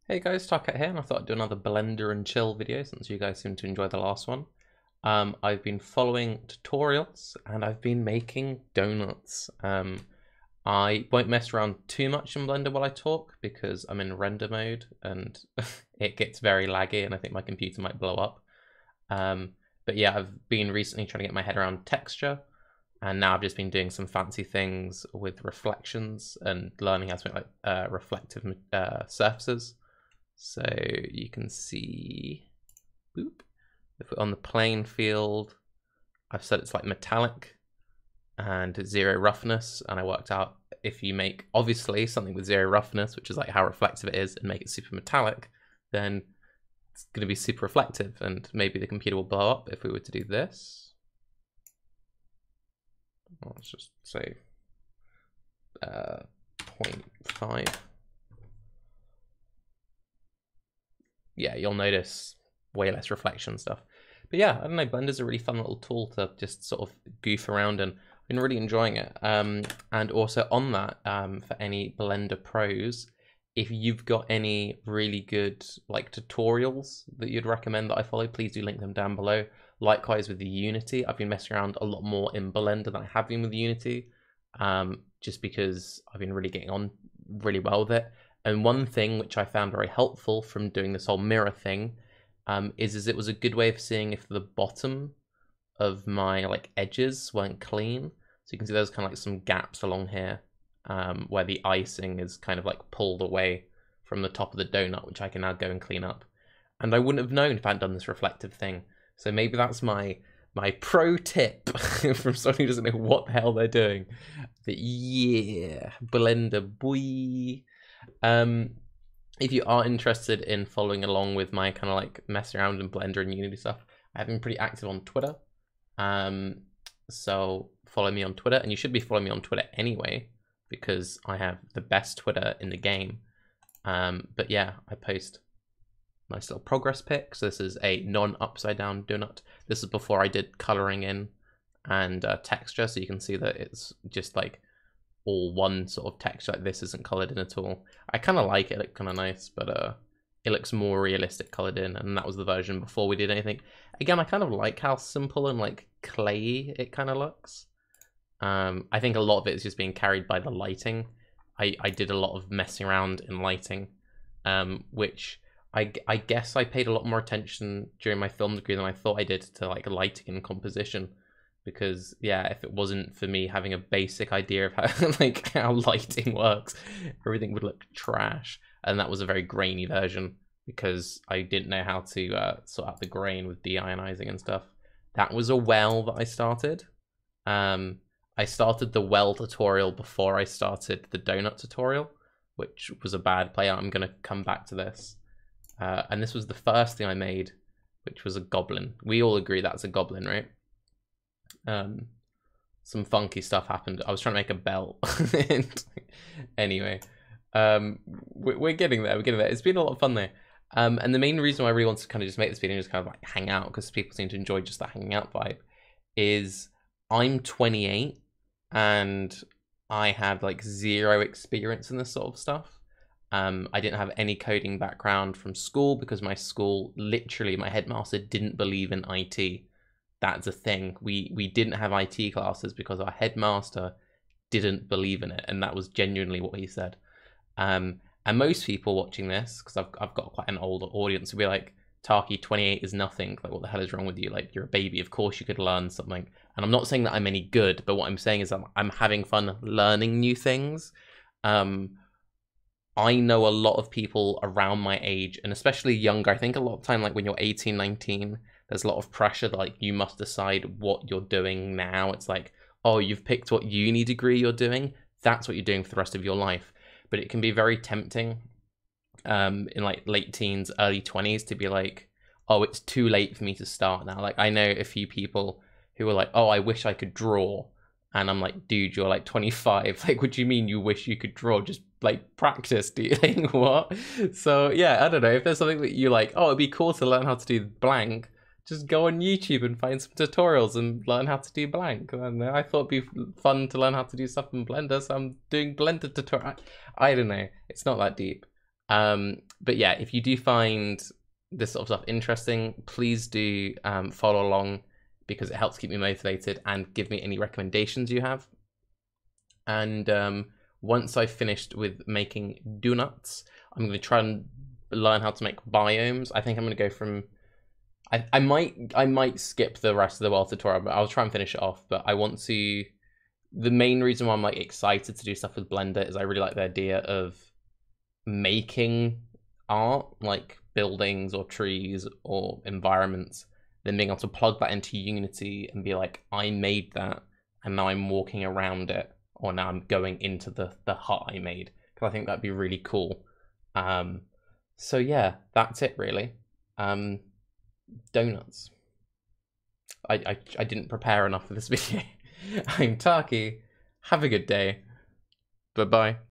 Hey guys, Tucker here, and I thought I'd do another Blender and Chill video since you guys seem to enjoy the last one. I've been following tutorials and I've been making donuts. I won't mess around too much in Blender while I talk because I'm in render mode and it gets very laggy and I think my computer might blow up. But yeah, I've been recently trying to get my head around texture, and now I've just been doing some fancy things with reflections and learning how to make like reflective surfaces. So you can see, boop, if we're on the plane field, I've said it's like metallic and zero roughness, and I worked out if you make obviously something with zero roughness, which is like how reflective it is, and make it super metallic, then it's going to be super reflective, and maybe the computer will blow up if we were to do this. Let's just say 0.5. Yeah, you'll notice way less reflection stuff. But yeah, I don't know, Blender's a really fun little tool to just sort of goof around, and I've been really enjoying it. And also on that, for any Blender pros, if you've got any really good like tutorials that you'd recommend that I follow, please do link them down below. Likewise with the Unity, I've been messing around a lot more in Blender than I have been with Unity, just because I've been really getting on really well with it. And one thing which I found very helpful from doing this whole mirror thing is it was a good way of seeing if the bottom of my like edges weren't clean. So you can see there's kind of like some gaps along here where the icing is kind of like pulled away from the top of the donut, which I can now go and clean up. And I wouldn't have known if I hadn't done this reflective thing. So maybe that's my pro tip from someone who doesn't know what the hell they're doing. But yeah, Blender boy. If you are interested in following along with my kind of like mess around in Blender and Unity stuff, I've been pretty active on Twitter. So follow me on Twitter, and you should be following me on Twitter anyway, because I have the best Twitter in the game. But yeah, I post nice little progress pics. This is a non-upside down donut. This is before I did coloring in and texture, so you can see that it's just like all one sort of texture. Like this isn't colored in at all. I kind of like it. It looks kind of nice, but it looks more realistic colored in, and that was the version before we did anything. Again, I kind of like how simple and like clayey it kind of looks. I think a lot of it is just being carried by the lighting. I did a lot of messing around in lighting, which I guess I paid a lot more attention during my film degree than I thought I did to like lighting and composition. Because yeah, if it wasn't for me having a basic idea of how like how lighting works, everything would look trash. And that was a very grainy version because I didn't know how to sort out the grain with deionizing and stuff. That was a well that I started. I started the well tutorial before I started the donut tutorial, which was a bad play. I'm gonna come back to this. And this was the first thing I made, which was a goblin. We all agree that's a goblin, right? Some funky stuff happened. I was trying to make a belt. Anyway, we're getting there. We're getting there. It's been a lot of fun though. And the main reason why I really want to kind of just make this video and just kind of like hang out, because people seem to enjoy just that hanging out vibe, is I'm 28 and I had like zero experience in this sort of stuff. I didn't have any coding background from school because my school, literally my headmaster didn't believe in IT. That's a thing. We didn't have IT classes because our headmaster didn't believe in it, and that was genuinely what he said. And most people watching this, because I've got quite an older audience, will be like, Taki, 28 is nothing. Like, what the hell is wrong with you? Like, you're a baby. Of course you could learn something. And I'm not saying that I'm any good, but what I'm saying is I'm having fun learning new things. I know a lot of people around my age, and especially younger. I think a lot of time, like when you're 18, 19, there's a lot of pressure that like you must decide what you're doing now. It's like, oh, you've picked what uni degree you're doing. That's what you're doing for the rest of your life. But it can be very tempting in like late teens, early 20s to be like, oh, it's too late for me to start now. Like I know a few people who are like, oh, I wish I could draw. And I'm like, dude, you're like 25. Like, what do you mean you wish you could draw? Just like practice, do you think? What? So yeah, I don't know. If there's something that you like, oh, it'd be cool to learn how to do blank, just go on YouTube and find some tutorials and learn how to do blank. And I thought it'd be fun to learn how to do stuff in Blender, so I'm doing Blender tutorial. I don't know. It's not that deep. But yeah, if you do find this sort of stuff interesting, please do follow along, because it helps keep me motivated, and give me any recommendations you have. And once I've finished with making donuts, I'm going to try and learn how to make biomes. I think I'm going to go from... I might skip the rest of the world tutorial, but I'll try and finish it off. But I want to... The main reason why I'm like excited to do stuff with Blender is I really like the idea of making art, like buildings or trees or environments, then being able to plug that into Unity and be like, I made that, and now I'm walking around it, or now I'm going into the hut I made, because I think that'd be really cool. So yeah, that's it really. Donuts. I didn't prepare enough for this video. I'm Taki. Have a good day. Bye-bye.